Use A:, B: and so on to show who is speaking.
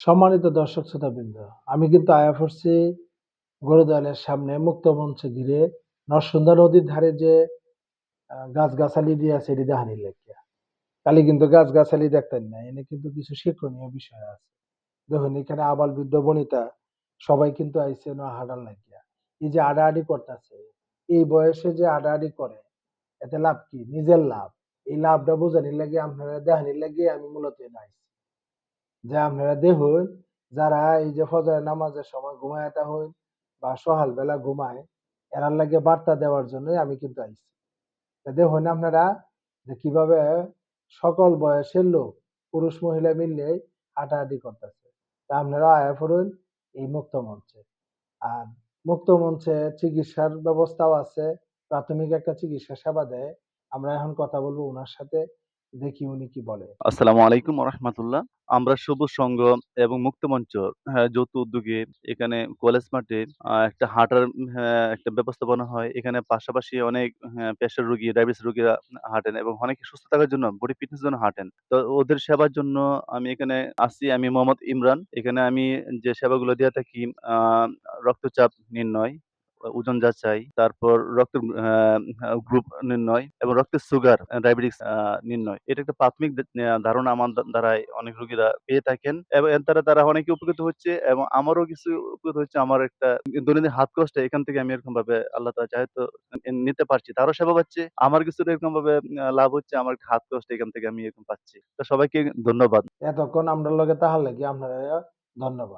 A: সম্মানিত দর্শক শ্রোতাবৃন্দ, আমি কিন্তু আয়া পড়ছি গরুদয়ালের সামনে মুক্ত মঞ্চ ঘিরে নরসুন্দা নদীর ধারে যে গাছ-গাছালি দিয়ে আছে এটি দেখানির লাগিয়া। খালি কিন্তু গাছ-গাছালি দেখতেন না, এনে কিন্তু কিছু শিক্ষণীয় বিষয় আছে। দেখুন এখানে আবাল-বৃদ্ধ বনিতা সবাই কিন্তু আইছে হাঁটার লাগিয়া। এই যে আডাআডি করতেছে, এই বয়সে যে আডাআডি করে এতে লাভ কি? নিজের লাভ। এই লাভটা বোঝানির লাগিয়া আপনারা দেখানির লাগিয়া আমি মূলত এনে আইছি। যে আপনারা দেখুন যারা এই যে ফজরের নামাজের সময় ঘুমায়ে থাকুন বা সকালবেলা ঘুমায় এরার লাগে বার্তা দেওয়ার জন্যই আমি কিন্তু আইছি। তা দেখুন আপনারা যে কিভাবে সকল বয়সের লোক পুরুষ মহিলা মিললেই হাঁটাহাঁটি করতেছে। তা আপনারা আয়া পড়ুন এই মুক্ত মঞ্চে। আর মুক্ত মঞ্চে চিকিৎসার ব্যবস্থাও আছে। প্রাথমিক একটা চিকিৎসা সেবা দেয়। আমরা এখন কথা বলবো উনার সাথে। দেখি উনি কি বলে।
B: আসসালামু আলাইকুম ওয়া রাহমাতুল্লাহ। আমরা সবুজ সংঘ এবং মুক্ত মঞ্চ যৌথ উদ্যোগে এখানে কলেজ মাঠে একটা হাঁটার একটা ব্যবস্থাপনা হয়। এখানে পাশাপাশি অনেক প্রেশার রোগী, ডায়াবেটিস রোগীরা হাঁটেন এবং অনেকে সুস্থ থাকার জন্য বডি ফিটনেস এর জন্য হাঁটেন। তো ওদের সেবার জন্য আমি এখানে আছি। আমি মোহাম্মদ ইমরান। এখানে আমি যে সেবাগুলো দিয়ে থাকি আ রক্তচাপ নির্ণয়, ওজন যাচাই, তারপর রক্তের গ্রুপ নির্ণয় এবং রক্তের সুগার, ডায়াবেটিস নির্ণয়। এটা একটা প্রাথমিক ধারণা আমার দ্বারাই অনেক রোগীরা পেয়ে থাকেন এবং এর দ্বারা তারা অনেকে উপকৃত হচ্ছে এবং আমারও কিছু উপকৃত হচ্ছে। আমার একটা দৈনন্দিন হাত কষ্ট এখান থেকে আমি এরকমভাবে আল্লাহ তাআলা চাহে তো নিতে পারছি। তারাও সেবা পাচ্ছে। আমার কিছুটা এরকমভাবে লাভ হচ্ছে। আমার হাত কষ্ট এখান থেকে আমি এরকম পাচ্ছি। তো সবাইকে ধন্যবাদ।
A: এতক্ষণ আমরার লগে তাহার লাগি আপনারা ধন্যবাদ।